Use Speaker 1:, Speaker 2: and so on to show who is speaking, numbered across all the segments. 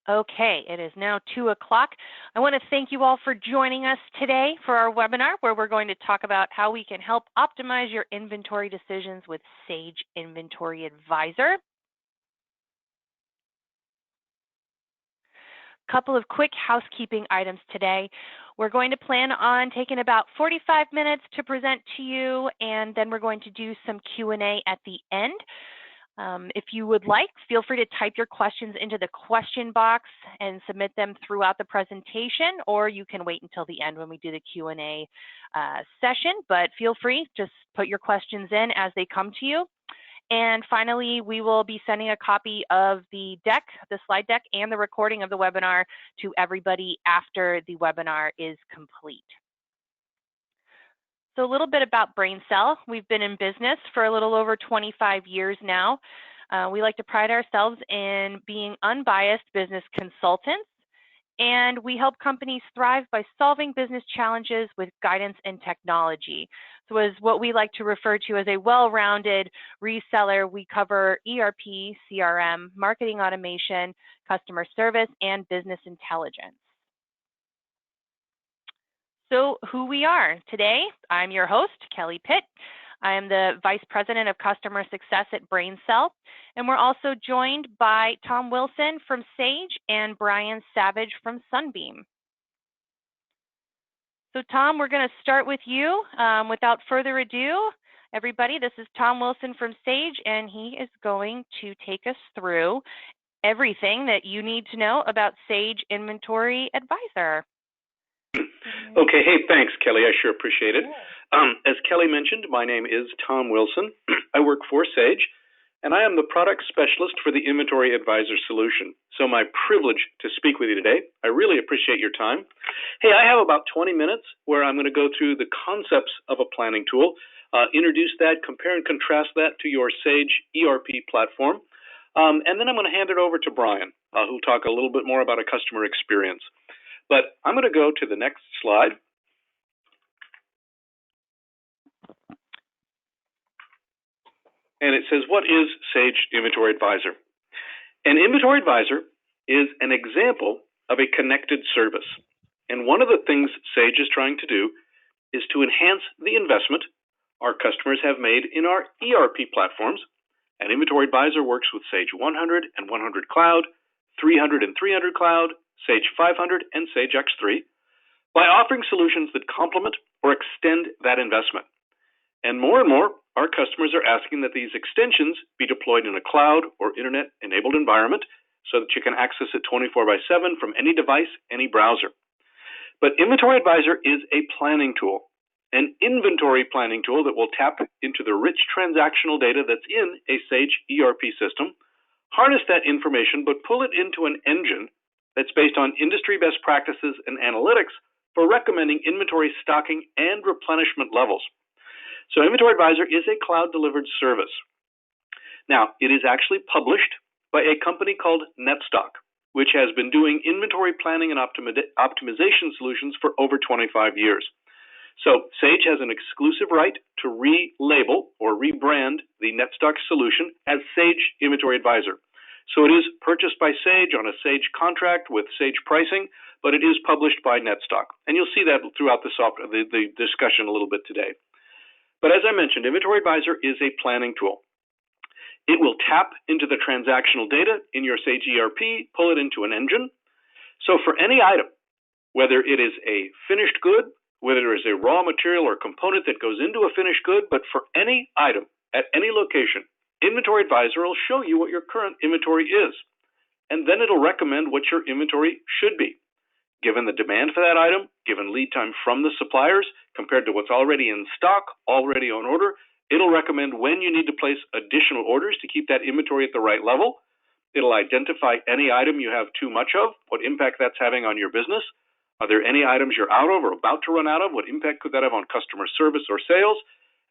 Speaker 1: Okay, it is now 2 o'clock. I want to thank you all for joining us today for our webinar where we're going to talk about how we can help optimize your inventory decisions with Sage Inventory Advisor. Couple of quick housekeeping items today. We're going to plan on taking about 45 minutes to present to you, and then we're going to do some Q&A at the end. If you would like, feel free to type your questions into the question box and submit them throughout the presentation, or you can wait until the end when we do the Q&A session, but feel free, just put your questions in as they come to you. And finally, we will be sending a copy of the deck, the slide deck, and the recording of the webinar to everybody after the webinar is complete. So a little bit about BrainSell. We've been in business for a little over 25 years now. We like to pride ourselves in being unbiased business consultants, and we help companies thrive by solving business challenges with guidance and technology. So as what we like to refer to as a well-rounded reseller, we cover ERP, CRM, marketing automation, customer service, and business intelligence. So who we are today, I'm your host, Kelly Pitt. I am the Vice President of Customer Success at BrainSell, and we're also joined by Tom Wilson from Sage and Brian Savage from Sunbeam. So Tom, we're going to start with you. Without further ado, everybody, this is Tom Wilson from Sage, and he is going to take us through everything that you need to know about Sage Inventory Advisor.
Speaker 2: Okay, hey, thanks, Kelly. I sure appreciate it. As Kelly mentioned, my name is Tom Wilson. I work for Sage, and I am the product specialist for the Inventory Advisor solution. So my privilege to speak with you today. I really appreciate your time. Hey, I have about 20 minutes where I'm going to go through the concepts of a planning tool, introduce that, compare and contrast that to your Sage ERP platform, and then I'm going to hand it over to Brian, who'll talk a little bit more about a customer experience. But I'm going to go to the next slide. And it says, what is Sage Inventory Advisor? An Inventory Advisor is an example of a connected service. And one of the things Sage is trying to do is to enhance the investment our customers have made in our ERP platforms. An Inventory Advisor works with Sage 100 and 100 Cloud, 300 and 300 Cloud, Sage 500, and Sage X3 by offering solutions that complement or extend that investment. And more, our customers are asking that these extensions be deployed in a cloud or internet-enabled environment so that you can access it 24/7 from any device, any browser. But Inventory Advisor is a planning tool, an inventory planning tool that will tap into the rich transactional data that's in a Sage ERP system, harness that information, but pull it into an engine that's based on industry best practices and analytics for recommending inventory stocking and replenishment levels. So Inventory Advisor is a cloud-delivered service. Now, it is actually published by a company called NetStock, which has been doing inventory planning and optimization solutions for over 25 years. So Sage has an exclusive right to relabel or rebrand the NetStock solution as Sage Inventory Advisor. So it is purchased by Sage on a Sage contract with Sage pricing, but it is published by NetStock. And you'll see that throughout the discussion a little bit today. But as I mentioned, Inventory Advisor is a planning tool. It will tap into the transactional data in your Sage ERP, pull it into an engine. So for any item, whether it is a finished good, whether it is a raw material or component that goes into a finished good, but for any item at any location, Inventory Advisor will show you what your current inventory is, and then it'll recommend what your inventory should be. Given the demand for that item, given lead time from the suppliers, compared to what's already in stock, already on order, it'll recommend when you need to place additional orders to keep that inventory at the right level. It'll identify any item you have too much of, what impact that's having on your business. Are there any items you're out of or about to run out of? What impact could that have on customer service or sales?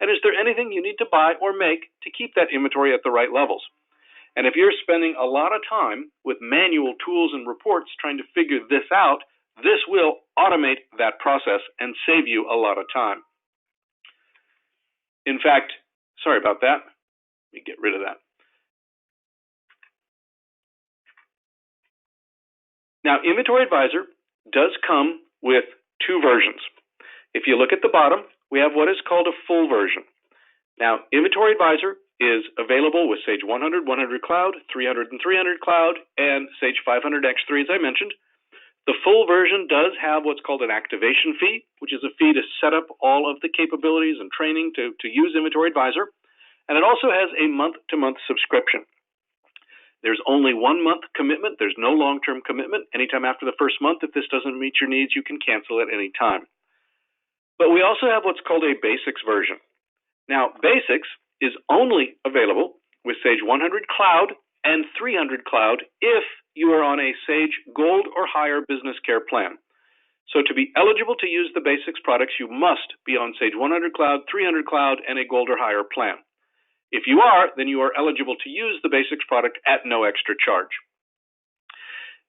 Speaker 2: And is there anything you need to buy or make to keep that inventory at the right levels? And if you're spending a lot of time with manual tools and reports trying to figure this out, this will automate that process and save you a lot of time. In fact, sorry about that. Let me get rid of that. Now, Inventory Advisor does come with two versions. If you look at the bottom, we have what is called a full version. Now, Inventory Advisor is available with Sage 100, 100 Cloud, 300 and 300 Cloud, and Sage 500 X3, as I mentioned. The full version does have what's called an activation fee, which is a fee to set up all of the capabilities and training to use Inventory Advisor. And it also has a month-to-month subscription. There's only 1 month commitment. There's no long-term commitment. Anytime after the first month, if this doesn't meet your needs, you can cancel at any time. But we also have what's called a Basics version. Now, Basics is only available with Sage 100 Cloud and 300 Cloud if you are on a Sage Gold or higher business care plan. So to be eligible to use the Basics products, you must be on Sage 100 Cloud, 300 Cloud, and a Gold or higher plan. If you are, then you are eligible to use the Basics product at no extra charge.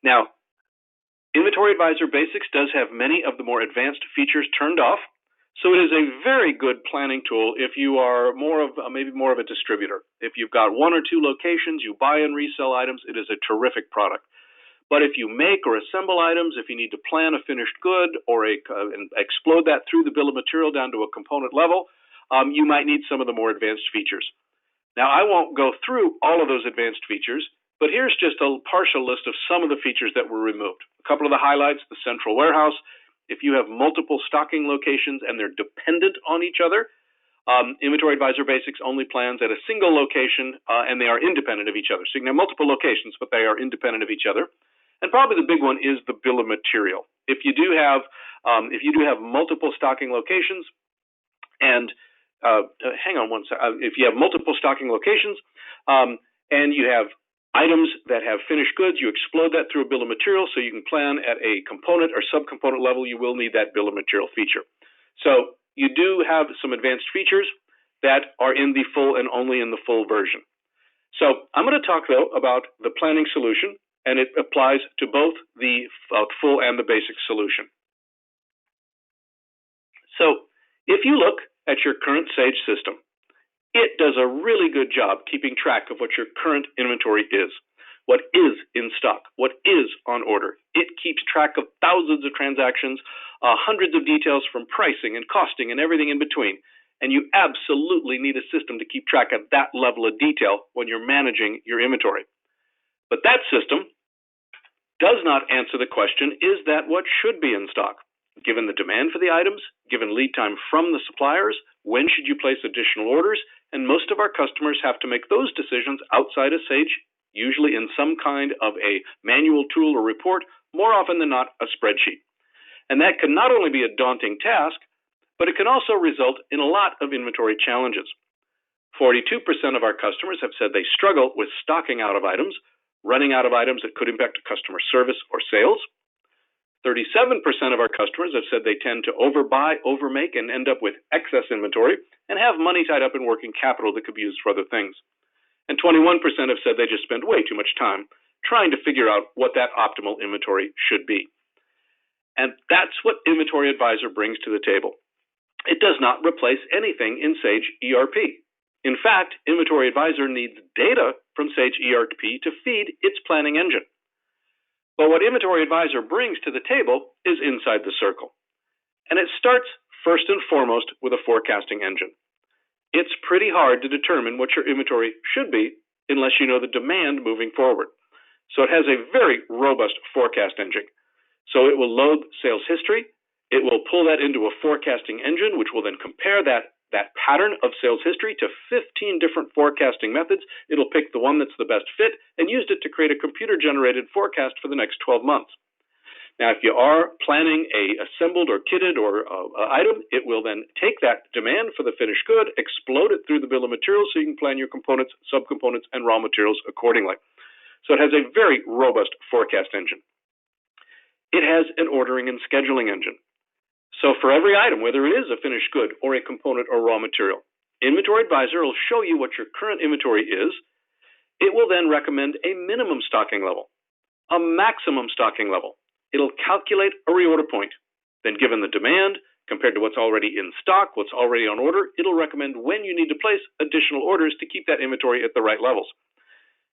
Speaker 2: Now, Inventory Advisor Basics does have many of the more advanced features turned off, so it is a very good planning tool if you are maybe more of a distributor. If you've got 1 or 2 locations, you buy and resell items, it is a terrific product. But if you make or assemble items, if you need to plan a finished good or and explode that through the bill of material down to a component level, you might need some of the more advanced features. Now, I won't go through all of those advanced features, but here's just a partial list of some of the features that were removed. A couple of the highlights: the central warehouse. If you have multiple stocking locations and they're dependent on each other, Inventory Advisor Basics only plans at a single location and they are independent of each other. So you can have multiple locations, but they are independent of each other. And probably the big one is the bill of material. If you do have multiple stocking locations, and if you have multiple stocking locations and you have items that have finished goods, you explode that through a bill of material so you can plan at a component or subcomponent level. You will need that bill of material feature. So you do have some advanced features that are in the full and only in the full version. So I'm going to talk, though, about the planning solution, and it applies to both the full and the basic solution. So if you look at your current Sage system, it does a really good job keeping track of what your current inventory is, what is in stock, what is on order. It keeps track of thousands of transactions, hundreds of details from pricing and costing and everything in between. And you absolutely need a system to keep track of that level of detail when you're managing your inventory. But that system does not answer the question, is that what should be in stock? Given the demand for the items, given lead time from the suppliers, when should you place additional orders? And most of our customers have to make those decisions outside of Sage, usually in some kind of a manual tool or report, more often than not a spreadsheet. And that can not only be a daunting task, but it can also result in a lot of inventory challenges. 42% of our customers have said they struggle with stocking out of items, running out of items that could impact customer service or sales. 37% of our customers have said they tend to overbuy, overmake, and end up with excess inventory and have money tied up in working capital that could be used for other things. And 21% have said they just spend way too much time trying to figure out what that optimal inventory should be. And that's what Inventory Advisor brings to the table. It does not replace anything in Sage ERP. In fact, Inventory Advisor needs data from Sage ERP to feed its planning engine. But what Inventory Advisor brings to the table is inside the circle. And it starts first and foremost with a forecasting engine. It's pretty hard to determine what your inventory should be unless you know the demand moving forward. So it has a very robust forecast engine. So it will load sales history. It will pull that into a forecasting engine, which will then compare that pattern of sales history to 15 different forecasting methods. It'll pick the one that's the best fit and use it to create a computer-generated forecast for the next 12 months. Now, if you are planning a assembled or kitted or item, it will then take that demand for the finished good, explode it through the bill of materials so you can plan your components, subcomponents, and raw materials accordingly. So it has a very robust forecast engine. It has an ordering and scheduling engine. So for every item, whether it is a finished good or a component or raw material, Inventory Advisor will show you what your current inventory is. It will then recommend a minimum stocking level, a maximum stocking level. It'll calculate a reorder point. Then given the demand, compared to what's already in stock, what's already on order, it'll recommend when you need to place additional orders to keep that inventory at the right levels.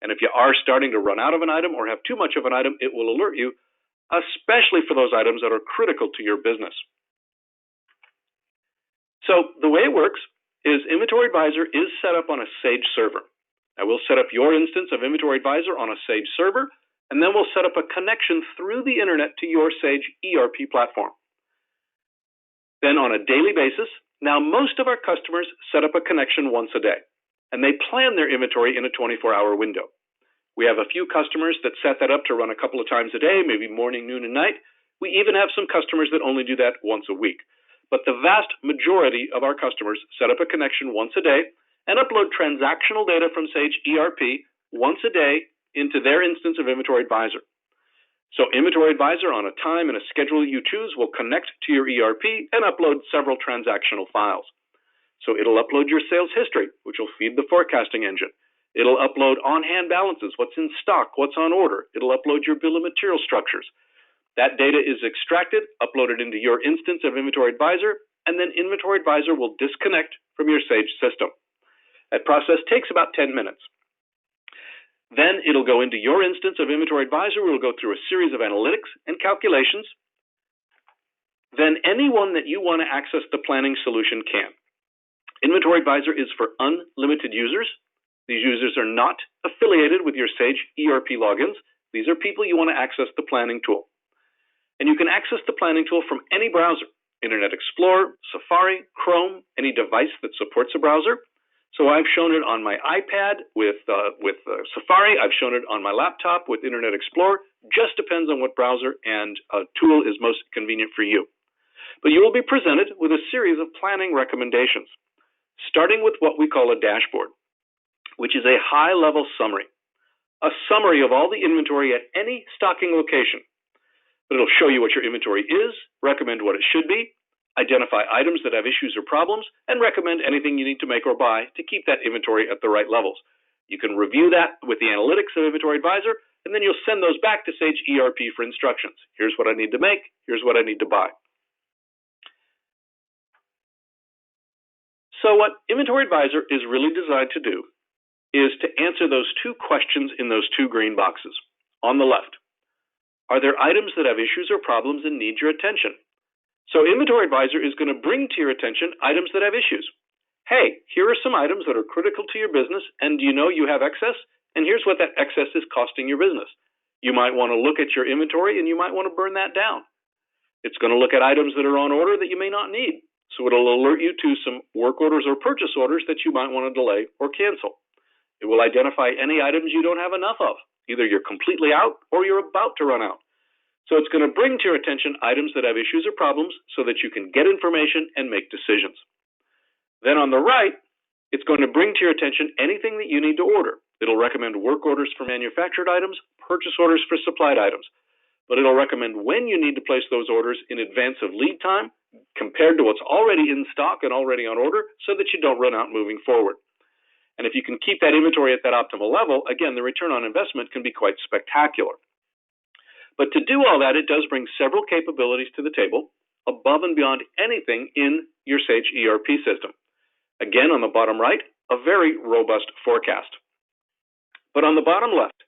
Speaker 2: And if you are starting to run out of an item or have too much of an item, it will alert you especially for those items that are critical to your business. So the way it works is Inventory Advisor is set up on a Sage server. I will set up your instance of Inventory Advisor on a Sage server, and then we'll set up a connection through the internet to your Sage ERP platform. Then on a daily basis, now most of our customers set up a connection once a day, and they plan their inventory in a 24-hour window. We have a few customers that set that up to run a couple of times a day, maybe morning, noon, and night. We even have some customers that only do that once a week. But the vast majority of our customers set up a connection once a day and upload transactional data from Sage ERP once a day into their instance of Inventory Advisor. So Inventory Advisor, on a time and a schedule you choose, will connect to your ERP and upload several transactional files. So it'll upload your sales history, which will feed the forecasting engine. It'll upload on-hand balances, what's in stock, what's on order. It'll upload your bill of material structures. That data is extracted, uploaded into your instance of Inventory Advisor, and then Inventory Advisor will disconnect from your Sage system. That process takes about 10 minutes. Then it'll go into your instance of Inventory Advisor. We'll go through a series of analytics and calculations. Then anyone that you want to access the planning solution can. Inventory Advisor is for unlimited users. These users are not affiliated with your Sage ERP logins. These are people you want to access the planning tool. And you can access the planning tool from any browser, Internet Explorer, Safari, Chrome, any device that supports a browser. So I've shown it on my iPad with Safari. I've shown it on my laptop with Internet Explorer. Just depends on what browser and tool is most convenient for you. But you will be presented with a series of planning recommendations, starting with what we call a dashboard, which is a high-level summary, a summary of all the inventory at any stocking location. But it'll show you what your inventory is, recommend what it should be, identify items that have issues or problems, and recommend anything you need to make or buy to keep that inventory at the right levels. You can review that with the analytics of Inventory Advisor, and then you'll send those back to Sage ERP for instructions. Here's what I need to make, here's what I need to buy. So what Inventory Advisor is really designed to do is to answer those two questions in those two green boxes. On the left, are there items that have issues or problems and need your attention? So Inventory Advisor is going to bring to your attention items that have issues. Hey, here are some items that are critical to your business, and you know you have excess, and here's what that excess is costing your business. You might want to look at your inventory, and you might want to burn that down. It's going to look at items that are on order that you may not need. So it'll alert you to some work orders or purchase orders that you might want to delay or cancel. It will identify any items you don't have enough of. Either you're completely out or you're about to run out. So it's going to bring to your attention items that have issues or problems so that you can get information and make decisions. Then on the right, it's going to bring to your attention anything that you need to order. It'll recommend work orders for manufactured items, purchase orders for supplied items. But it'll recommend when you need to place those orders in advance of lead time compared to what's already in stock and already on order so that you don't run out moving forward. And if you can keep that inventory at that optimal level, again, the return on investment can be quite spectacular. But to do all that, it does bring several capabilities to the table above and beyond anything in your Sage ERP system. Again, on the bottom right, a very robust forecast. But on the bottom left,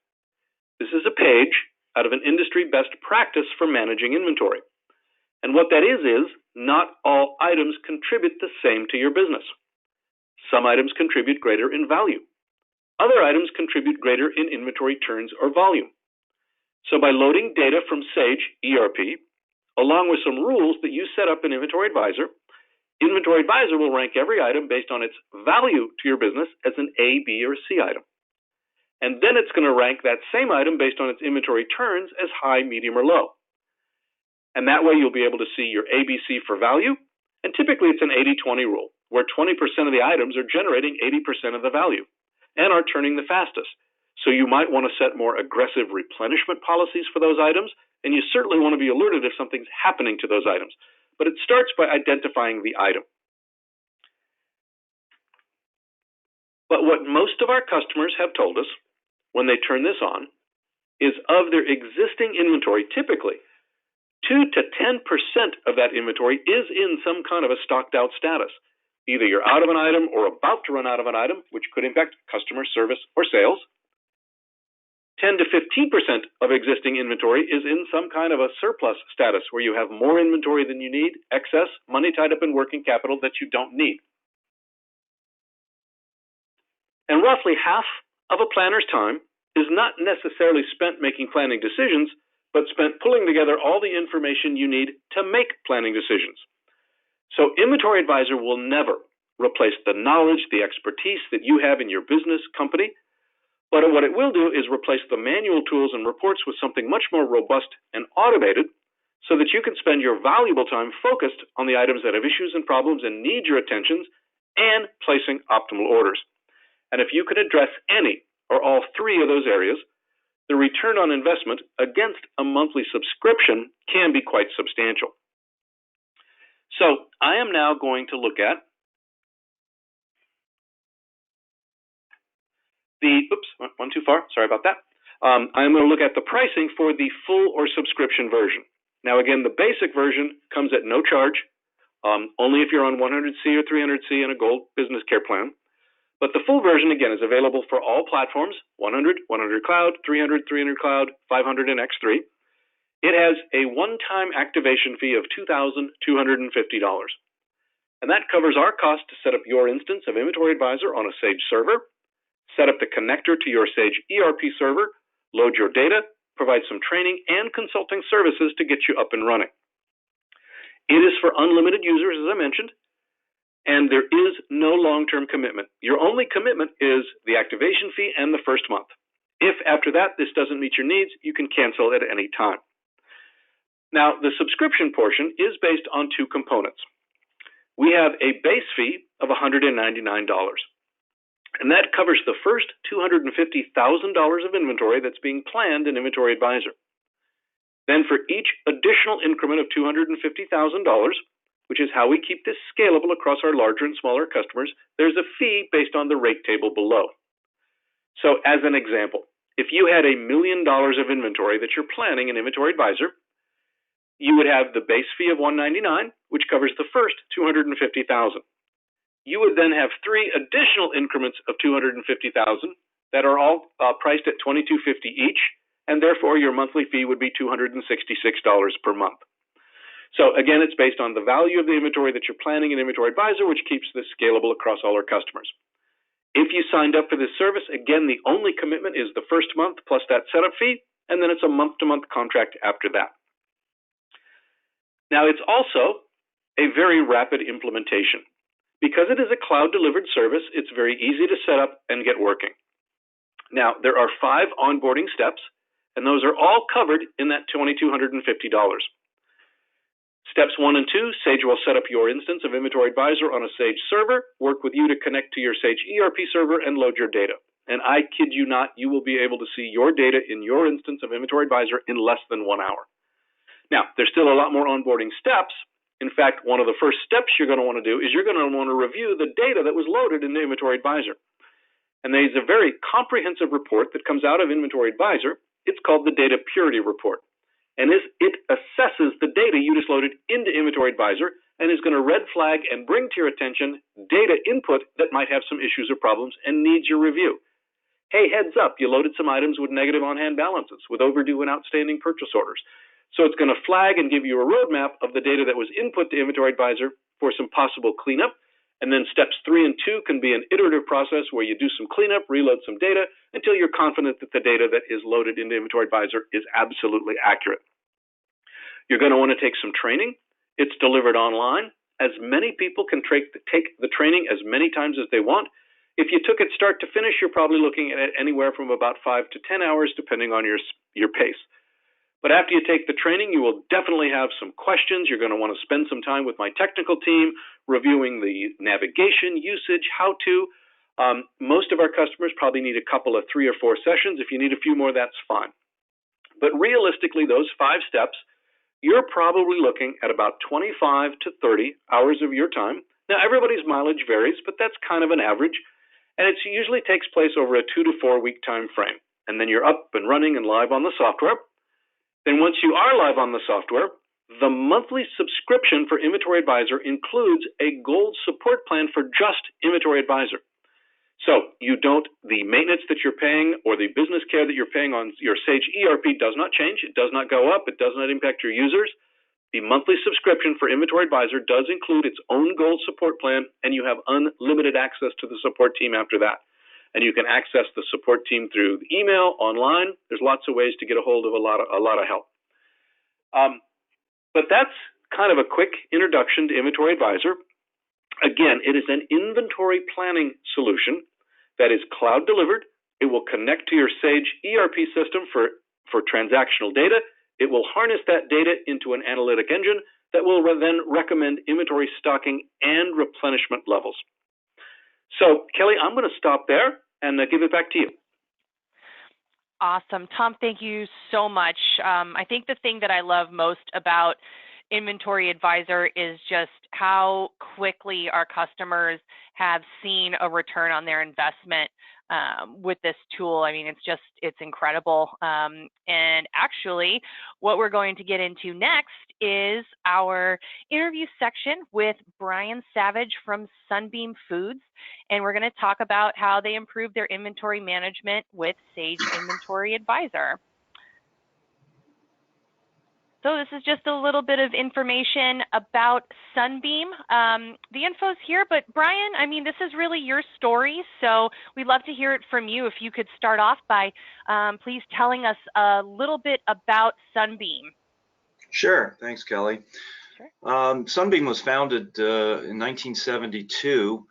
Speaker 2: this is a page out of an industry best practice for managing inventory. And what that is not all items contribute the same to your business. Some items contribute greater in value. Other items contribute greater in inventory turns or volume. So by loading data from Sage ERP, along with some rules that you set up in Inventory Advisor will rank every item based on its value to your business as an A, B, or C item. And then it's going to rank that same item based on its inventory turns as high, medium, or low. And that way you'll be able to see your ABC for value, and typically it's an 80-20 rule, where 20% of the items are generating 80% of the value and are turning the fastest. So you might want to set more aggressive replenishment policies for those items, and you certainly want to be alerted if something's happening to those items. But it starts by identifying the item. But what most of our customers have told us when they turn this on is of their existing inventory, typically 2 to 10% of that inventory is in some kind of a stocked out status. Either you're out of an item or about to run out of an item, which could impact customer service or sales. 10 to 15% of existing inventory is in some kind of a surplus status where you have more inventory than you need, excess, money tied up in working capital that you don't need. And roughly half of a planner's time is not necessarily spent making planning decisions, but spent pulling together all the information you need to make planning decisions. So Inventory Advisor will never replace the knowledge, the expertise that you have in your business company, but what it will do is replace the manual tools and reports with something much more robust and automated so that you can spend your valuable time focused on the items that have issues and problems and need your attentions and placing optimal orders. And if you can address any or all three of those areas, the return on investment against a monthly subscription can be quite substantial. So I am now going to look at one too far, sorry about that. I'm going to look at the pricing for the full or subscription version. Now again, the basic version comes at no charge, only if you're on 100C or 300C in a Gold Business Care Plan. But the full version, again, is available for all platforms, 100, 100 Cloud, 300, 300 Cloud, 500, and X3. It has a one-time activation fee of $2,250. And that covers our cost to set up your instance of Inventory Advisor on a Sage server, set up the connector to your Sage ERP server, load your data, provide some training and consulting services to get you up and running. It is for unlimited users, as I mentioned, and there is no long-term commitment. Your only commitment is the activation fee and the first month. If after that this doesn't meet your needs, you can cancel at any time. Now, the subscription portion is based on two components. We have a base fee of $199, and that covers the first $250,000 of inventory that's being planned in Inventory Advisor. Then for each additional increment of $250,000, which is how we keep this scalable across our larger and smaller customers, there's a fee based on the rate table below. So as an example, if you had $1 million of inventory that you're planning in Inventory Advisor, you would have the base fee of $199, which covers the first $250,000. You would then have three additional increments of $250,000 that are all priced at $2,250 each, and therefore your monthly fee would be $266 per month. So again, it's based on the value of the inventory that you're planning in Inventory Advisor, which keeps this scalable across all our customers. If you signed up for this service, again, the only commitment is the first month plus that setup fee, and then it's a month-to-month contract after that. Now, it's also a very rapid implementation. Because it is a cloud-delivered service, it's very easy to set up and get working. Now, there are 5 onboarding steps, and those are all covered in that $2,250. Steps 1 and 2, Sage will set up your instance of Inventory Advisor on a Sage server, work with you to connect to your Sage ERP server, and load your data. And I kid you not, you will be able to see your data in your instance of Inventory Advisor in less than 1 hour. Now, there's still a lot more onboarding steps. In fact, one of the first steps you're going to want to do is you're going to want to review the data that was loaded in the Inventory Advisor. And there's a very comprehensive report that comes out of Inventory Advisor. It's called the Data Purity Report. And it assesses the data you just loaded into Inventory Advisor and is going to red flag and bring to your attention data input that might have some issues or problems and needs your review. Hey, heads up, you loaded some items with negative on-hand balances, with overdue and outstanding purchase orders. So it's going to flag and give you a roadmap of the data that was input to Inventory Advisor for some possible cleanup. And then steps 3 and 2 can be an iterative process where you do some cleanup, reload some data until you're confident that the data that is loaded into Inventory Advisor is absolutely accurate. You're going to want to take some training. It's delivered online. As many people can take the training as many times as they want. If you took it start to finish, you're probably looking at anywhere from about 5 to 10 hours, depending on your pace. But after you take the training, you will definitely have some questions. You're going to want to spend some time with my technical team, reviewing the navigation, usage, how-to. Most of our customers probably need a couple of 3 or 4 sessions. If you need a few more, that's fine. But realistically, those 5 steps, you're probably looking at about 25 to 30 hours of your time. Now, everybody's mileage varies, but that's kind of an average. And it usually takes place over a 2 to 4 week time frame. And then you're up and running and live on the software. Then once you are live on the software, the monthly subscription for Inventory Advisor includes a gold support plan for just Inventory Advisor. So the maintenance that you're paying or the business care that you're paying on your Sage ERP does not change. It does not go up. It does not impact your users. The monthly subscription for Inventory Advisor does include its own gold support plan, and you have unlimited access to the support team after that. And you can access the support team through email, online. There's lots of ways to get a hold of a lot of help. But that's kind of a quick introduction to Inventory Advisor. Again, it is an inventory planning solution that is cloud delivered. It will connect to your Sage ERP system for transactional data. It will harness that data into an analytic engine that will then recommend inventory stocking and replenishment levels. So, Kelly, I'm going to stop there and give it back to you.
Speaker 1: Awesome. Tom, thank you so much. I think the thing that I love most about Inventory Advisor is just how quickly our customers have seen a return on their investment with this tool. I mean, it's incredible. And actually, what we're going to get into next is our interview section with Brian Savage from Sunbeam Foods. And we're going to talk about how they improve their inventory management with Sage Inventory Advisor. So this is just a little bit of information about Sunbeam. The info's here, but Brian, I mean, this is really your story, so we'd love to hear it from you. If you could start off by please telling us a little bit about Sunbeam.
Speaker 3: Sure, thanks, Kelly. Sure. Sunbeam was founded in 1972.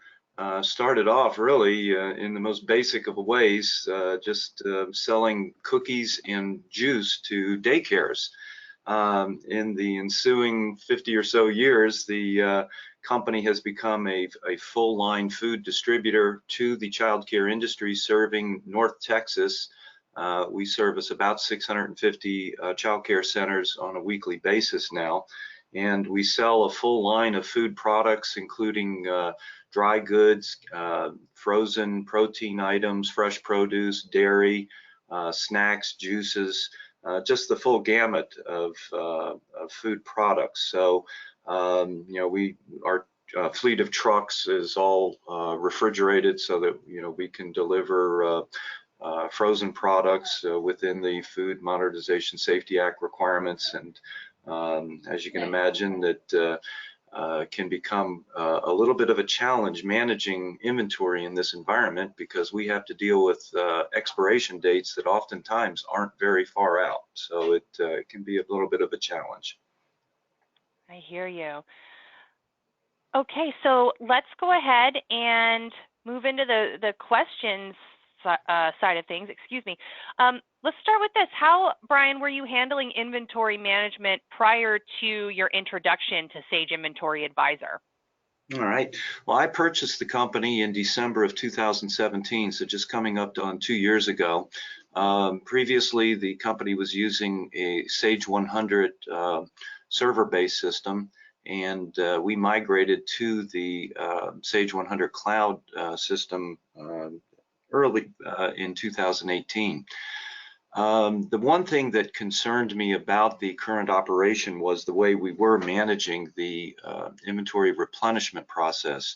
Speaker 3: Started off really in the most basic of ways, just selling cookies and juice to daycares. In the ensuing 50 or so years, the company has become a full-line food distributor to the child care industry, serving North Texas. We service about 650 child care centers on a weekly basis now, and we sell a full line of food products, including dry goods, frozen protein items, fresh produce, dairy, snacks, juices, just the full gamut of food products. So, you know, our fleet of trucks is all refrigerated so that, you know, we can deliver frozen products within the Food Modernization Safety Act requirements. And as you can imagine, that can become a little bit of a challenge managing inventory in this environment, because we have to deal with expiration dates that oftentimes aren't very far out. So it can be a little bit of a challenge.
Speaker 1: I hear you. Okay, so let's go ahead and move into the questions side of things. Excuse me. Let's start with this. How, Brian, were you handling inventory management prior to your introduction to Sage Inventory Advisor?
Speaker 3: All right. Well, I purchased the company in December of 2017, so just coming up on 2 years ago. Previously, the company was using a Sage 100 server-based system, and we migrated to the Sage 100 cloud system early in 2018. The one thing that concerned me about the current operation was the way we were managing the inventory replenishment process,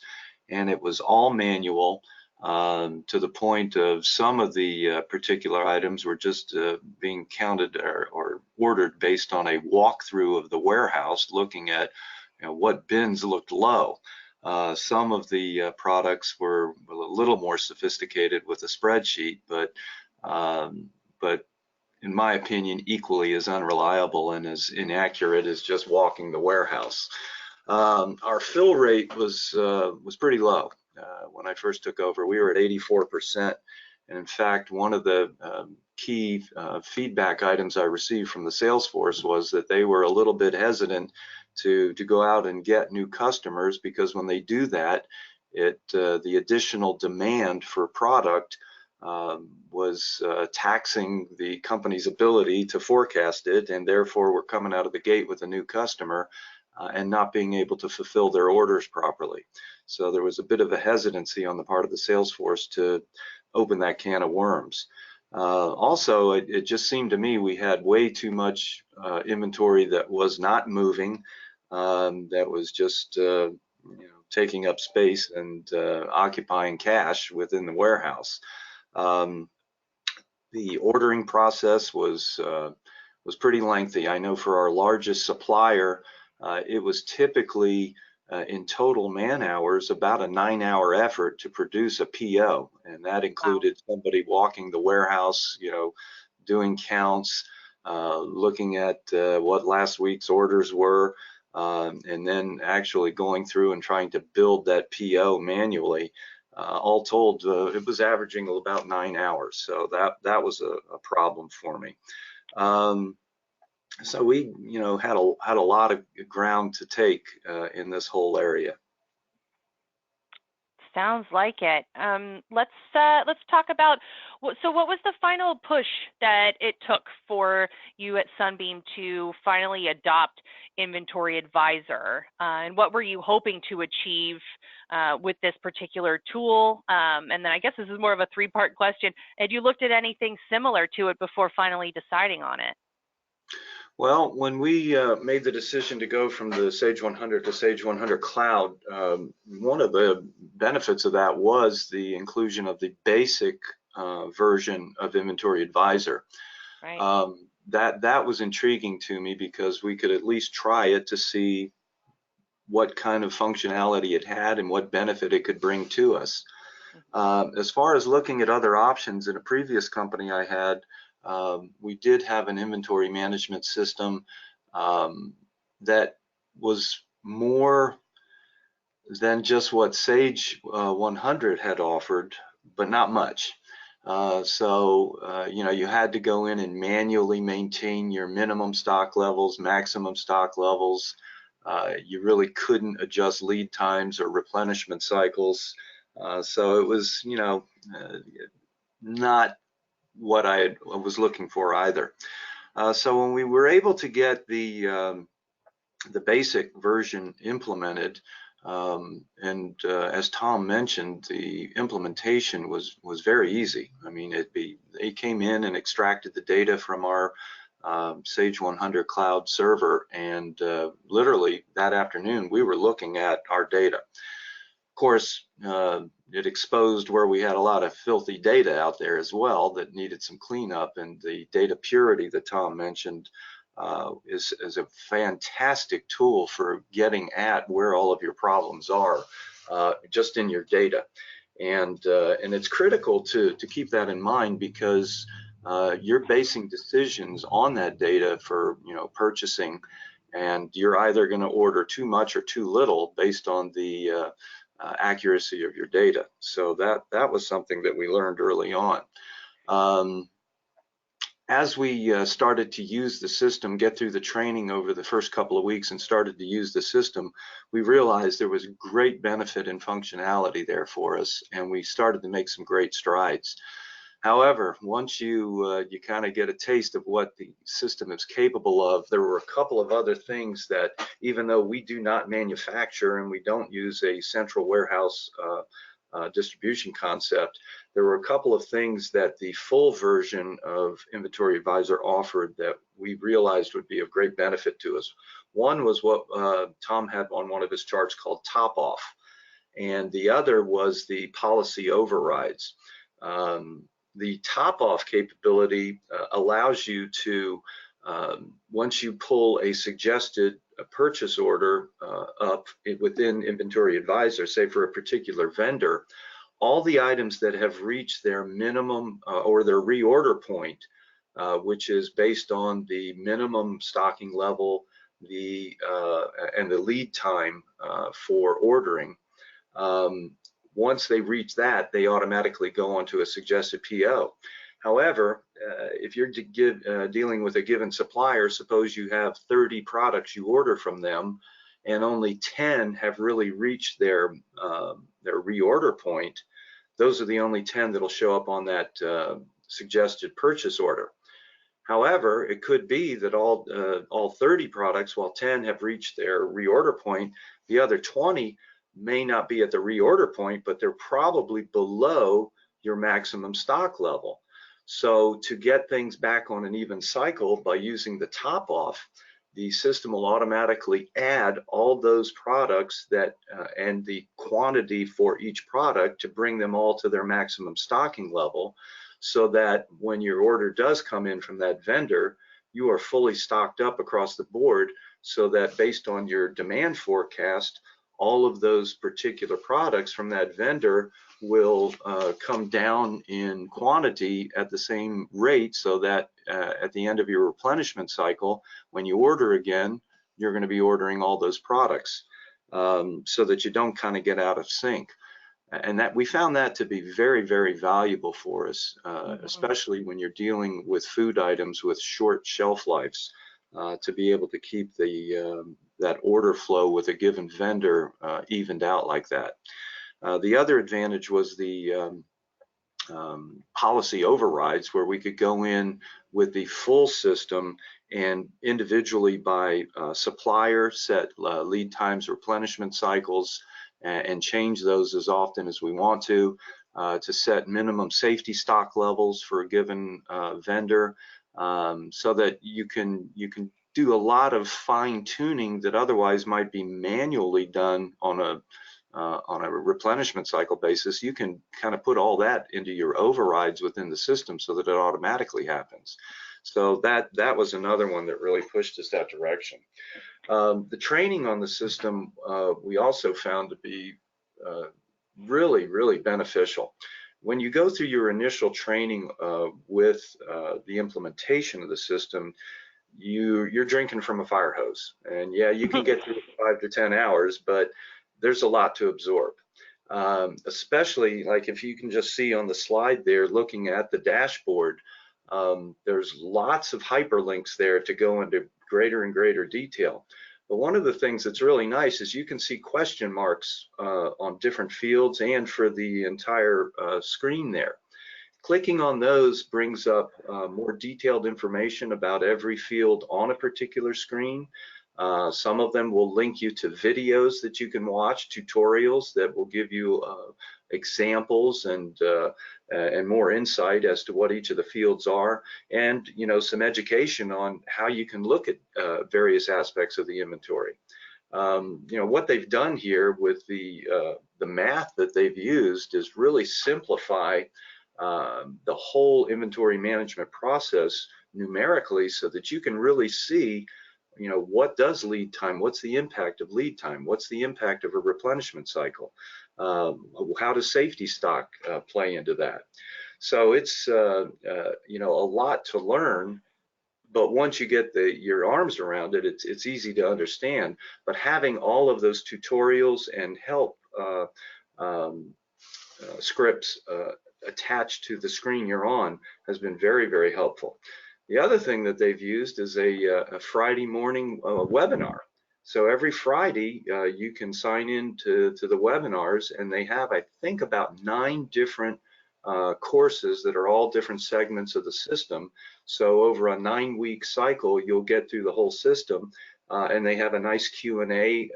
Speaker 3: and it was all manual to the point of some of the particular items were just being counted or ordered based on a walkthrough of the warehouse, looking at, you know, what bins looked low. Some of the products were a little more sophisticated with a spreadsheet, but in my opinion, equally as unreliable and as inaccurate as just walking the warehouse. Our fill rate was pretty low. When I first took over, we were at 84%. And in fact, one of the key feedback items I received from the sales force was that they were a little bit hesitant to go out and get new customers, because when they do that, the additional demand for product was taxing the company's ability to forecast it, and therefore we're coming out of the gate with a new customer and not being able to fulfill their orders properly. So there was a bit of a hesitancy on the part of the sales force to open that can of worms. Also, it just seemed to me we had way too much inventory that was not moving, that was just taking up space and occupying cash within the warehouse. The ordering process was pretty lengthy. I know for our largest supplier, it was typically in total man hours about a 9-hour effort to produce a PO, and that included somebody walking the warehouse, doing counts, looking at what last week's orders were, and then actually going through and trying to build that PO manually. All told, it was averaging about 9 hours, so that was a problem for me. So we, had a lot of ground to take in this whole area.
Speaker 1: Sounds like it. Let's talk about, so what was the final push that it took for you at Sunbeam to finally adopt Inventory Advisor, and what were you hoping to achieve with this particular tool? And then I guess this is more of a 3-part question. Had you looked at anything similar to it before finally deciding on it?
Speaker 3: Well, when we made the decision to go from the Sage 100 to Sage 100 Cloud, one of the benefits of that was the inclusion of the basic version of Inventory Advisor.
Speaker 1: Right.
Speaker 3: That was intriguing to me because we could at least try it to see what kind of functionality it had and what benefit it could bring to us. As far as looking at other options, in a previous company I had, we did have an inventory management system that was more than just what Sage 100 had offered, but not much. You had to go in and manually maintain your minimum stock levels, maximum stock levels. You really couldn't adjust lead times or replenishment cycles. So it was, not what I was looking for either. So when we were able to get the basic version implemented, as Tom mentioned, the implementation was very easy. I mean, they came in and extracted the data from our Sage 100 Cloud server, and literally that afternoon we were looking at our data. Of course, it exposed where we had a lot of filthy data out there as well that needed some cleanup, and the data purity that Tom mentioned is a fantastic tool for getting at where all of your problems are just in your data. And it's critical to keep that in mind, because you're basing decisions on that data for purchasing, and you're either going to order too much or too little based on the accuracy of your data. So that was something that we learned early on. As we started to use the system, get through the training over the first couple of weeks and started to use the system, we realized there was great benefit and functionality there for us, and we started to make some great strides. However, once you kind of get a taste of what the system is capable of, there were a couple of other things that, even though we do not manufacture and we don't use a central warehouse distribution concept, there were a couple of things that the full version of Inventory Advisor offered that we realized would be of great benefit to us. One was what Tom had on one of his charts called top off, and the other was the policy overrides. The top off capability allows you to, once you pull a suggested purchase order up within Inventory Advisor, say for a particular vendor, all the items that have reached their minimum or their reorder point, which is based on the minimum stocking level, and the lead time for ordering, once they reach that, they automatically go onto a suggested PO. However, if you're dealing with a given supplier, suppose you have 30 products you order from them, and only 10 have really reached their reorder point, those are the only 10 that'll show up on that suggested purchase order. However, it could be that all 30 products, while 10 have reached their reorder point, the other 20 may not be at the reorder point, but they're probably below your maximum stock level. So to get things back on an even cycle by using the top off, the system will automatically add all those products that and the quantity for each product to bring them all to their maximum stocking level, so that when your order does come in from that vendor, you are fully stocked up across the board, so that based on your demand forecast, all of those particular products from that vendor will come down in quantity at the same rate, so that at the end of your replenishment cycle, when you order again, you're going to be ordering all those products, so that you don't kind of get out of sync. And that we found that to be very, very valuable for us, especially when you're dealing with food items with short shelf lives, to be able to keep the that order flow with a given vendor evened out like that. The other advantage was the policy overrides, where we could go in with the full system and individually by supplier set lead times, replenishment cycles, and change those as often as we want to set minimum safety stock levels for a given vendor, so that you can do a lot of fine tuning that otherwise might be manually done on a replenishment cycle basis. You can kind of put all that into your overrides within the system so that it automatically happens. So that was another one that really pushed us that direction. The training on the system we also found to be really, really beneficial. When you go through your initial training with the implementation of the system, you're drinking from a fire hose, and yeah, you can get through 5 to 10 hours, but there's a lot to absorb. Especially like if you can just see on the slide there, looking at the dashboard, there's lots of hyperlinks there to go into greater and greater detail. But one of the things that's really nice is you can see question marks on different fields and for the entire screen there. Clicking on those brings up more detailed information about every field on a particular screen. Some of them will link you to videos that you can watch, tutorials that will give you examples and more insight as to what each of the fields are, and some education on how you can look at various aspects of the inventory. What they've done here with the math that they've used is really simplify the whole inventory management process numerically, so that you can really see, what does lead time, what's the impact of lead time, what's the impact of a replenishment cycle, how does safety stock play into that. So it's a lot to learn, but once you get your arms around it, it's easy to understand. But having all of those tutorials and help scripts attached to the screen you're on has been very, very helpful. The other thing that they've used is a Friday morning webinar. So every Friday you can sign in to the webinars, and they have, I think, about 9 different courses that are all different segments of the system. So over a 9-week cycle, you'll get through the whole system, and they have a nice Q&A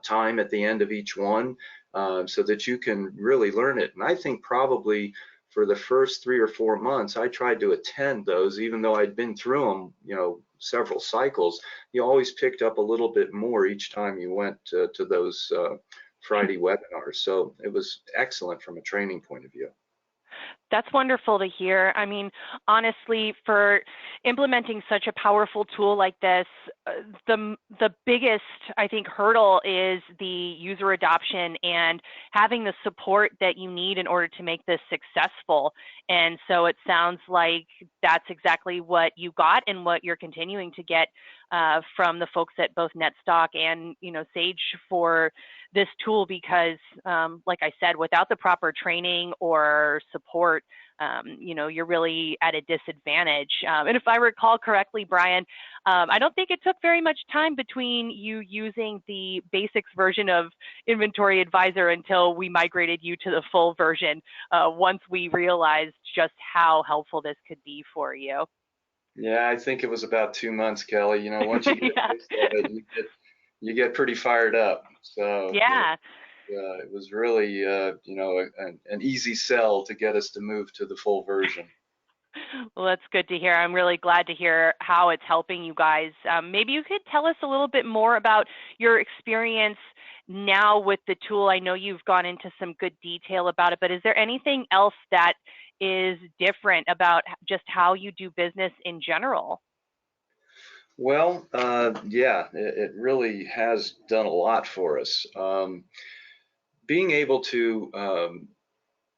Speaker 3: time at the end of each one, so that you can really learn it. And I think probably for the first 3 or 4 months, I tried to attend those, even though I'd been through them, several cycles. You always picked up a little bit more each time you went to those Friday webinars. So it was excellent from a training point of view.
Speaker 1: That's wonderful to hear. I mean, honestly, for implementing such a powerful tool like this, the biggest, I think, hurdle is the user adoption and having the support that you need in order to make this successful. And so it sounds like that's exactly what you got and what you're continuing to get from the folks at both NetStock and Sage for this tool, because like I said, without the proper training or support, you're really at a disadvantage. And if I recall correctly, Brian, I don't think it took very much time between you using the basics version of Inventory Advisor until we migrated you to the full version, once we realized just how helpful this could be for you.
Speaker 3: Yeah, I think it was about 2 months, Kelly. Once you get a taste of it, you get pretty fired up. So
Speaker 1: yeah,
Speaker 3: it was really an easy sell to get us to move to the full version.
Speaker 1: Well, that's good to hear. I'm really glad to hear how it's helping you guys. Maybe you could tell us a little bit more about your experience now with the tool. I know you've gone into some good detail about it, but is there anything else that is different about just how you do business in general?
Speaker 3: Well, yeah, it really has done a lot for us. Being able to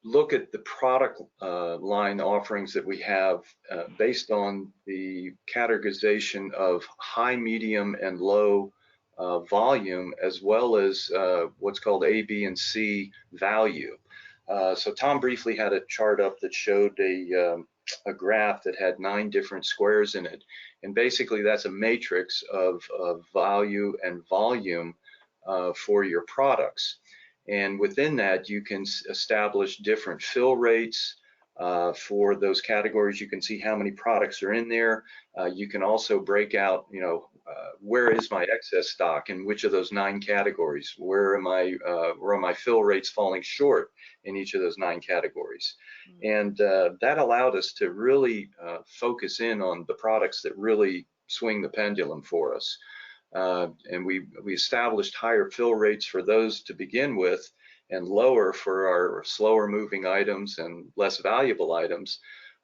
Speaker 3: look at the product line offerings that we have based on the categorization of high, medium, and low volume, as well as what's called A, B, and C value. So Tom briefly had a chart up that showed a graph that had 9 different squares in it. And basically that's a matrix of value and volume for your products. And within that, you can establish different fill rates for those categories. You can see how many products are in there. You can also break out, where is my excess stock in which of those 9 categories? Where are my fill rates falling short in each of those 9 categories? And that allowed us to really focus in on the products that really swing the pendulum for us. And we established higher fill rates for those to begin with and lower for our slower moving items and less valuable items.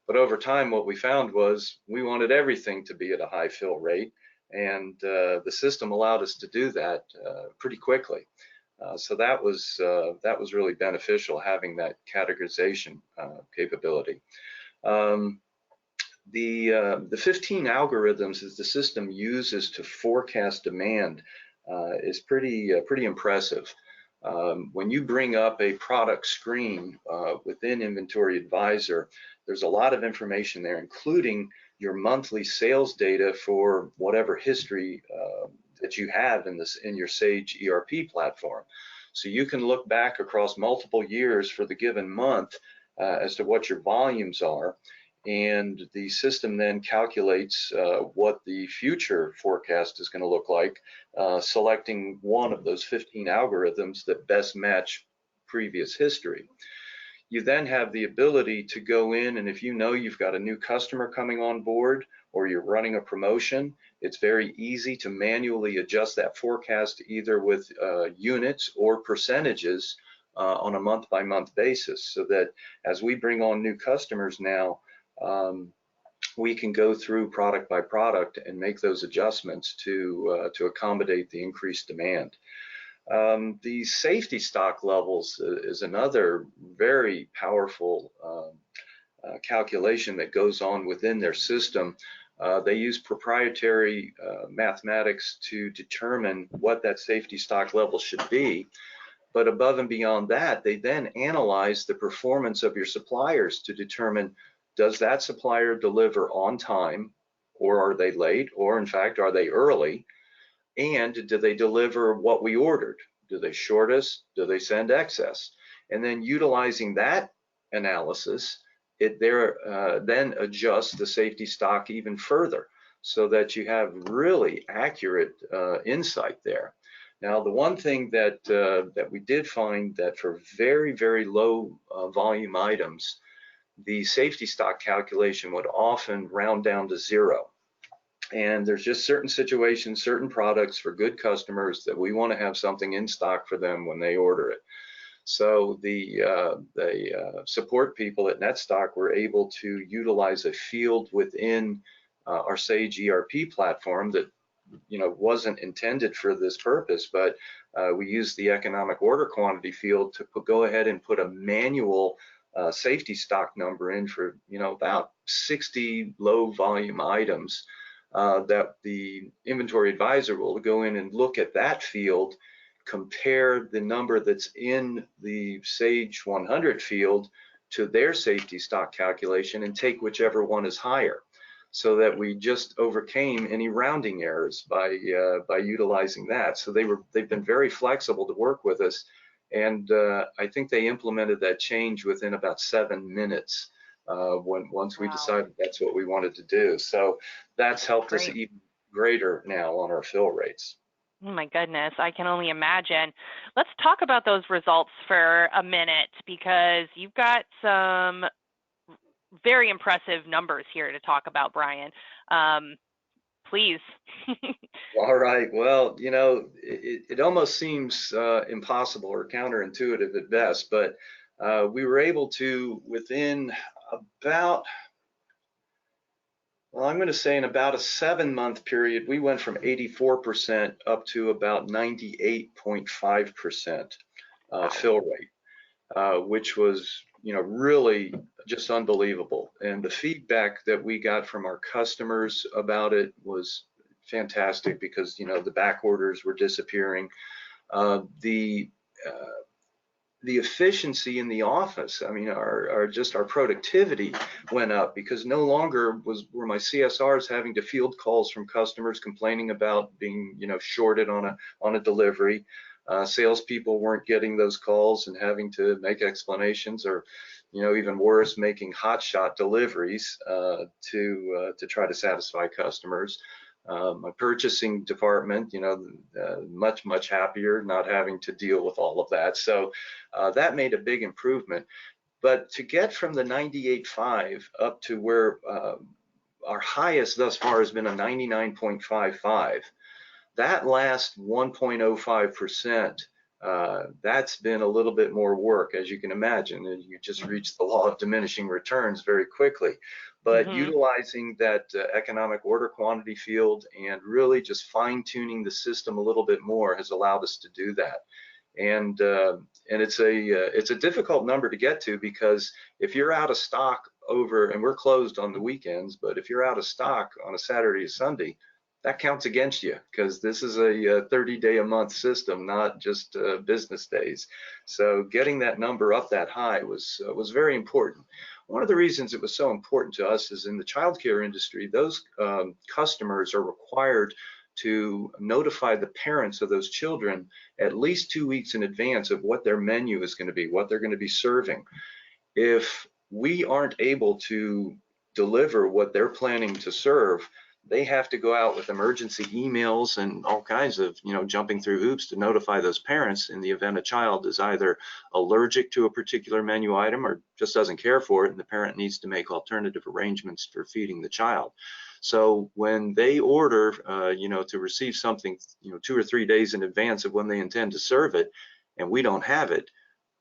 Speaker 3: But over time, what we found was we wanted everything to be at a high fill rate, and the system allowed us to do that pretty quickly. So that was really beneficial, having that categorization capability. The 15 algorithms that the system uses to forecast demand is pretty impressive. When you bring up a product screen within Inventory Advisor, there's a lot of information there, including your monthly sales data for whatever history that you have in your Sage ERP platform. So you can look back across multiple years for the given month as to what your volumes are. And the system then calculates what the future forecast is going to look like, selecting one of those 15 algorithms that best match previous history. You then have the ability to go in, and if you know you've got a new customer coming on board or you're running a promotion, it's very easy to manually adjust that forecast either with units or percentages on a month-by-month basis, so that as we bring on new customers now, we can go through product by product and make those adjustments to accommodate the increased demand. The safety stock levels is another very powerful calculation that goes on within their system. They use proprietary mathematics to determine what that safety stock level should be. But above and beyond that, they then analyze the performance of your suppliers to determine, does that supplier deliver on time, or are they late, or in fact, are they early? And do they deliver what we ordered? Do they short us? Do they send excess? And then utilizing that analysis, it then adjusts the safety stock even further so that you have really accurate insight there. Now, the one thing that we did find that for very, very low volume items, the safety stock calculation would often round down to 0. And there's just certain situations, certain products for good customers that we want to have something in stock for them when they order it. So the support people at NetStock were able to utilize a field within our Sage ERP platform that wasn't intended for this purpose, but we used the economic order quantity field to go ahead and put a manual safety stock number in for about 60 low volume items that the Inventory Advisor will go in and look at that field, compare the number that's in the Sage 100 field to their safety stock calculation and take whichever one is higher, so that we just overcame any rounding errors by utilizing that. So they've been very flexible to work with us. And I think they implemented that change within about 7 minutes once we decided that's what we wanted to do. So that's helped us even greater now on our fill rates.
Speaker 1: Oh my goodness, I can only imagine. Let's talk about those results for a minute, because you've got some very impressive numbers here to talk about, Brian. Please.
Speaker 3: All right. Well, you know, it almost seems impossible or counterintuitive at best, but we were able to, within about, well, I'm going to say in about a 7-month period, we went from 84% up to about 98.5% fill rate, which was, you know, really just unbelievable. And the feedback that we got from our customers about it was fantastic, because, you know, the back orders were disappearing. The efficiency in the office, I mean, our productivity went up, because no longer were my CSRs having to field calls from customers complaining about being, you know, shorted on a delivery. Salespeople weren't getting those calls and having to make explanations, or, you know, even worse, making hotshot deliveries to try to satisfy customers. My purchasing department, you know, much happier not having to deal with all of that. So that made a big improvement. But to get from the 98.5 up to where our highest thus far has been a 99.55, that last 1.05%, that's been a little bit more work, as you can imagine, and you just reached the law of diminishing returns very quickly. But utilizing that economic order quantity field and really just fine-tuning the system a little bit more has allowed us to do that. And it's a difficult number to get to, because if you're out of stock over, and we're closed on the weekends, but if you're out of stock on a Saturday or Sunday, that counts against you, because this is a 30-day-a-month system, not just business days. So getting that number up that high was very important. One of the reasons it was so important to us is in the childcare industry, those customers are required to notify the parents of those children at least 2 weeks in advance of what their menu is going to be, what they're going to be serving. If we aren't able to deliver what they're planning to serve, they have to go out with emergency emails and all kinds of, you know, jumping through hoops to notify those parents in the event a child is either allergic to a particular menu item or just doesn't care for it, and the parent needs to make alternative arrangements for feeding the child. So when they order, you know, to receive something, you know, 2 or 3 days in advance of when they intend to serve it, and we don't have it,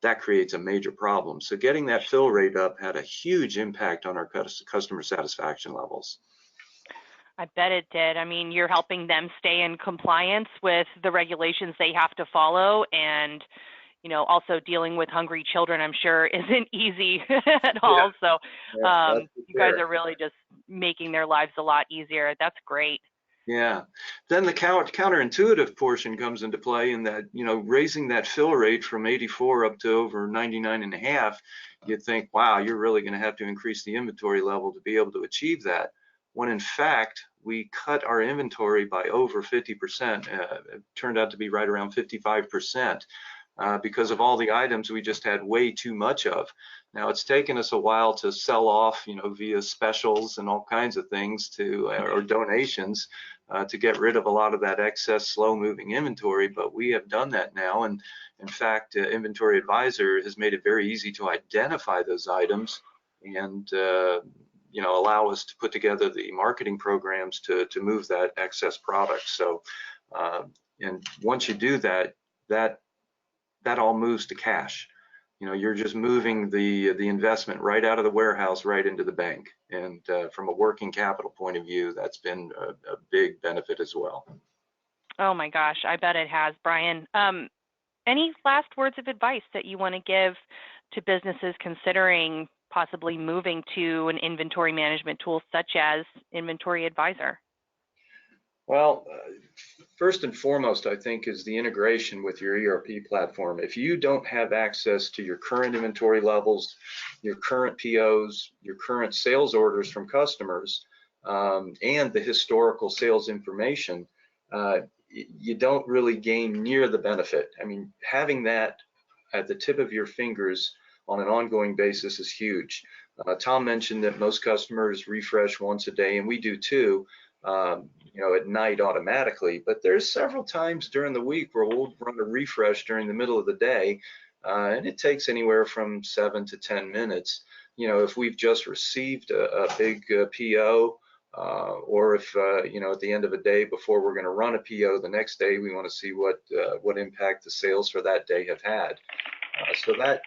Speaker 3: that creates a major problem. So getting that fill rate up had a huge impact on our customer satisfaction levels.
Speaker 1: I bet it did. I mean, you're helping them stay in compliance with the regulations they have to follow, and, you know, also dealing with hungry children, I'm sure, isn't easy at all. So you guys are really just making their lives a lot easier. That's great.
Speaker 3: Yeah. Then the counterintuitive portion comes into play, in that, you know, raising that fill rate from 84 up to over 99.5, you'd think, wow, you're really going to have to increase the inventory level to be able to achieve that, when in fact we cut our inventory by over 50%. It turned out to be right around 55%, because of all the items we just had way too much of. Now, it's taken us a while to sell off, you know, via specials and all kinds of things or donations, to get rid of a lot of that excess slow-moving inventory, but we have done that now. And in fact, Inventory Advisor has made it very easy to identify those items and you know, allow us to put together the marketing programs to move that excess product. So and once you do that, that all moves to cash. You know, you're just moving the investment right out of the warehouse right into the bank. And from a working capital point of view, that's been a big benefit as well.
Speaker 1: Oh my gosh, I bet it has, Brian. Any last words of advice that you want to give to businesses considering possibly moving to an inventory management tool such as Inventory Advisor?
Speaker 3: Well, first and foremost, I think, is the integration with your ERP platform. If you don't have access to your current inventory levels, your current POs, your current sales orders from customers, and the historical sales information, you don't really gain near the benefit. I mean, having that at the tip of your fingers on an ongoing basis is huge. Tom mentioned that most customers refresh once a day, and we do too, you know, at night automatically. But there's several times during the week where we'll run a refresh during the middle of the day, and it takes anywhere from 7 to 10 minutes. if we've just received a big PO, or if at the end of a day before we're going to run a PO the next day, we want to see what impact the sales for that day have had. So that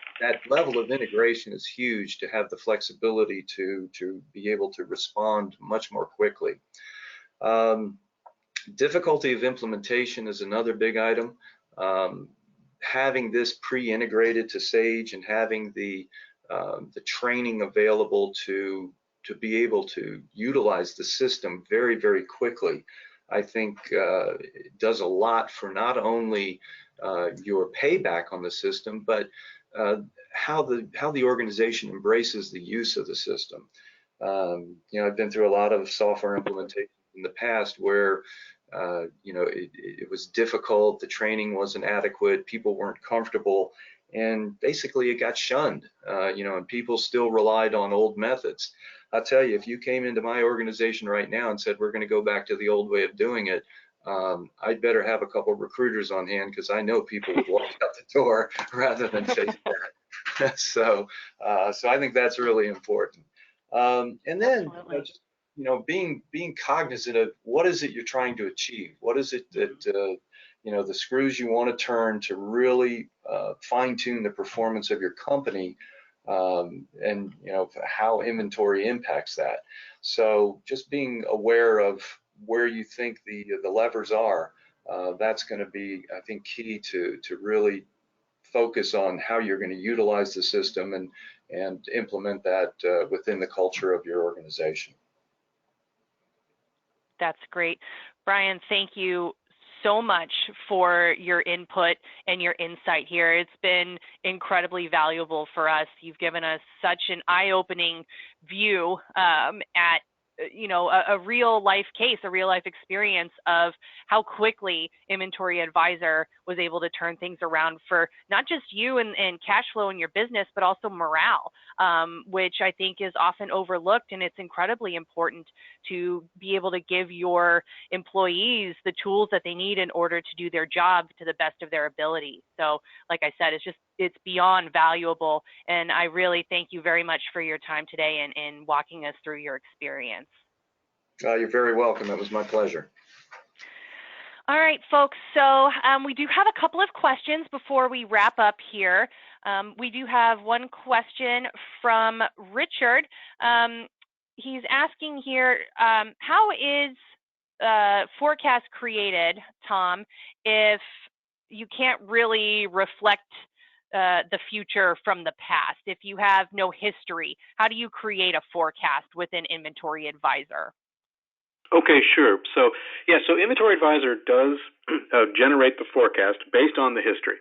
Speaker 3: level of integration is huge, to have the flexibility to be able to respond much more quickly. Difficulty of implementation is another big item. Having this pre-integrated to Sage and having the training available to be able to utilize the system very, very quickly, I think does a lot for not only your payback on the system, but how the organization embraces the use of the system. I've been through a lot of software implementations in the past where it was difficult, the training wasn't adequate, people weren't comfortable, and basically it got shunned, and people still relied on old methods. I'll tell you, if you came into my organization right now and said, we're going to go back to the old way of doing it, I'd better have a couple of recruiters on hand, because I know people would walk out the door rather than face that. So I think that's really important. And then just being cognizant of what is it you're trying to achieve. What is it that the screws you want to turn to really fine-tune the performance of your company, and how inventory impacts that. So just being aware of where you think the levers are, that's going to be, I think, key to really focus on how you're going to utilize the system and implement that within the culture of your organization.
Speaker 1: That's great. Brian, thank you so much for your input and your insight here. It's been incredibly valuable for us. You've given us such an eye-opening view at a real life case, a real life experience of how quickly Inventory Advisor was able to turn things around for not just you and cash flow in your business, but also morale, which I think is often overlooked. And it's incredibly important to be able to give your employees the tools that they need in order to do their job to the best of their ability. So like I said, it's beyond valuable. And I really thank you very much for your time today and walking us through your experience.
Speaker 3: You're very welcome. It was my pleasure.
Speaker 1: All right, folks. So we do have a couple of questions before we wrap up here. We do have one question from Richard. He's asking here, how is forecast created, Tom, if you can't really reflect the future from the past? If you have no history, how do you create a forecast within Inventory Advisor?
Speaker 2: Okay, sure. So Inventory Advisor does generate the forecast based on the history.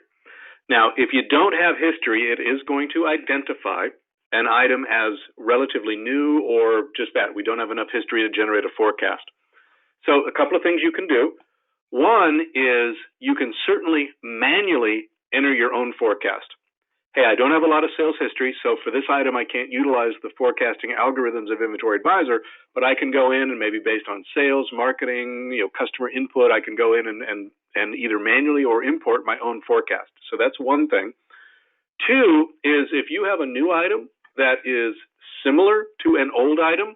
Speaker 2: Now, if you don't have history, it is going to identify an item as relatively new or just that. We don't have enough history to generate a forecast. So a couple of things you can do. One is you can certainly manually enter your own forecast. Hey, I don't have a lot of sales history, so for this item, I can't utilize the forecasting algorithms of Inventory Advisor, but I can go in and maybe based on sales, marketing, customer input, I can go in and either manually or import my own forecast. So that's one thing. Two is if you have a new item that is similar to an old item,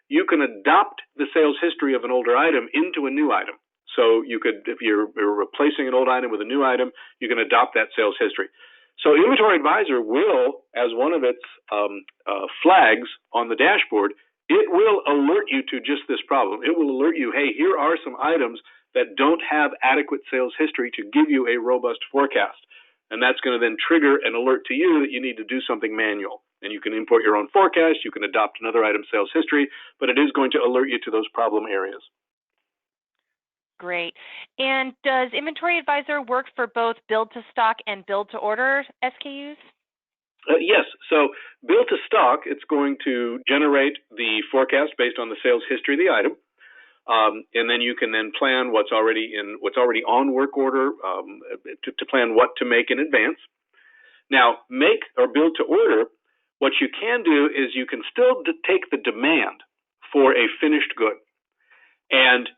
Speaker 2: you can adopt the sales history of an older item into a new item. So you could, if you're replacing an old item with a new item, you can adopt that sales history. So Inventory Advisor will, as one of its flags on the dashboard, it will alert you to just this problem. It will alert you, hey, here are some items that don't have adequate sales history to give you a robust forecast. And that's going to then trigger an alert to you that you need to do something manual. And you can import your own forecast, you can adopt another item's sales history, but it is going to alert you to those problem areas.
Speaker 1: Great. And does Inventory Advisor work for both build to stock and build to order SKUs?
Speaker 2: Yes. So build to stock, it's going to generate the forecast based on the sales history of the item. And then you can then plan what's already on work order to plan what to make in advance. Now, make or build to order, what you can do is you can still take the demand for a finished good.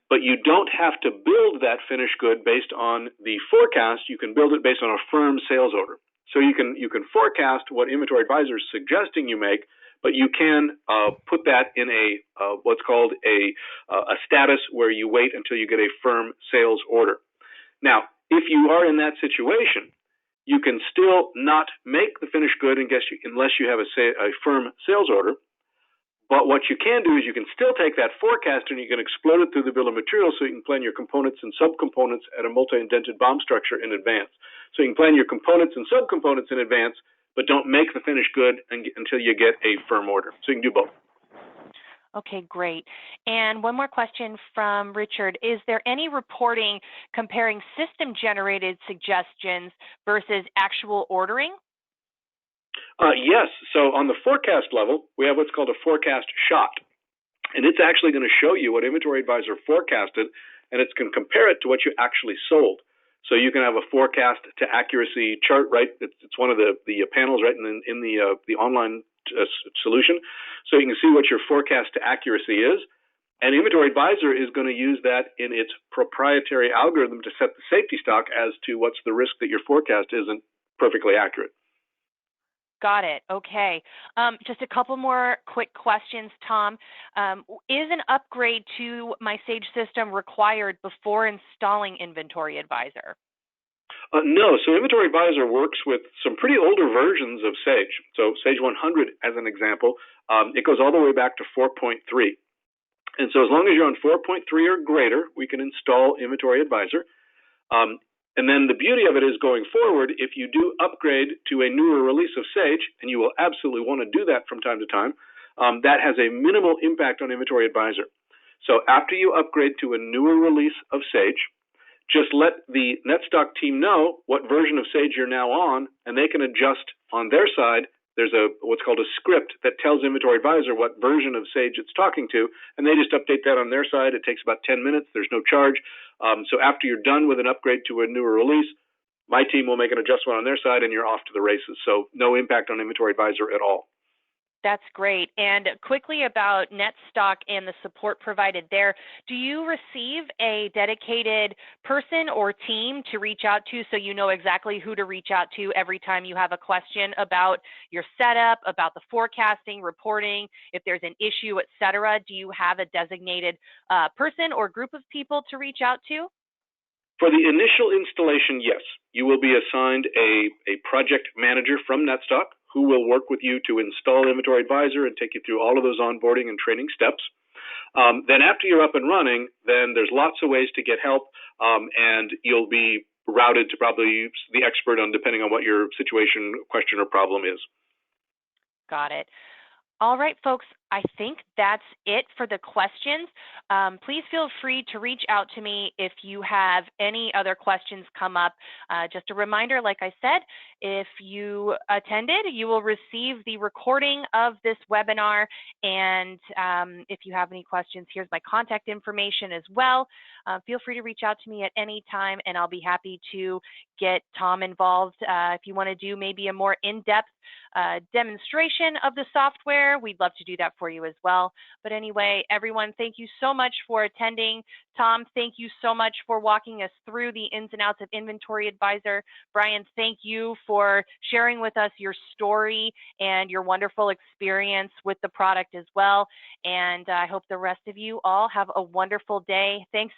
Speaker 2: But you don't have to build that finished good based on the forecast. You can build it based on a firm sales order. So you can forecast what Inventory Advisor is suggesting you make, but you can put that in a what's called a status where you wait until you get a firm sales order. Now, if you are in that situation, you can still not make the finished good unless you have a firm sales order. But what you can do is you can still take that forecast and you can explode it through the bill of materials so you can plan your components and subcomponents at a multi-indented BOM structure in advance. So you can plan your components and subcomponents in advance, but don't make the finished good until you get a firm order. So you can do both.
Speaker 1: Okay, great. And one more question from Richard. Is there any reporting comparing system-generated suggestions versus actual ordering?
Speaker 2: Yes. So on the forecast level, we have what's called a forecast shot. And it's actually going to show you what Inventory Advisor forecasted, and it's going to compare it to what you actually sold. So you can have a forecast to accuracy chart, right? It's one of the panels right in the online solution. So you can see what your forecast to accuracy is. And Inventory Advisor is going to use that in its proprietary algorithm to set the safety stock as to what's the risk that your forecast isn't perfectly accurate.
Speaker 1: Got it. Okay. Just a couple more quick questions, Tom. Is an upgrade to my Sage system required before installing Inventory Advisor?
Speaker 2: No. So Inventory Advisor works with some pretty older versions of Sage. So Sage 100, as an example, it goes all the way back to 4.3. And so as long as you're on 4.3 or greater, we can install Inventory Advisor. And then the beauty of it is going forward, if you do upgrade to a newer release of Sage, and you will absolutely want to do that from time to time, that has a minimal impact on Inventory Advisor. So after you upgrade to a newer release of Sage, just let the NetStock team know what version of Sage you're now on, and they can adjust on their side. There's what's called a script that tells Inventory Advisor what version of Sage it's talking to, and they just update that on their side. It takes about 10 minutes. There's no charge. So after you're done with an upgrade to a newer release, my team will make an adjustment on their side, and you're off to the races. So no impact on Inventory Advisor at all.
Speaker 1: That's great. And quickly about NetStock and the support provided there, do you receive a dedicated person or team to reach out to so you know exactly who to reach out to every time you have a question about your setup, about the forecasting, reporting, if there's an issue, et cetera? Do you have a designated person or group of people to reach out to?
Speaker 2: For the initial installation, yes. You will be assigned a project manager from NetStock who will work with you to install Inventory Advisor and take you through all of those onboarding and training steps. Then after you're up and running, then there's lots of ways to get help, and you'll be routed to probably the expert on depending on what your situation, question, or problem is.
Speaker 1: Got it. All right, folks, I think that's it for the questions. Please feel free to reach out to me if you have any other questions come up. Just a reminder, like I said, if you attended, you will receive the recording of this webinar. And if you have any questions, here's my contact information as well. Feel free to reach out to me at any time, and I'll be happy to get Tom involved. If you want to do maybe a more in-depth demonstration of the software, we'd love to do that for you as well. But anyway, everyone, thank you so much for attending. Tom, thank you so much for walking us through the ins and outs of Inventory Advisor. Brian, thank you for sharing with us your story and your wonderful experience with the product as well. And I hope the rest of you all have a wonderful day. Thanks.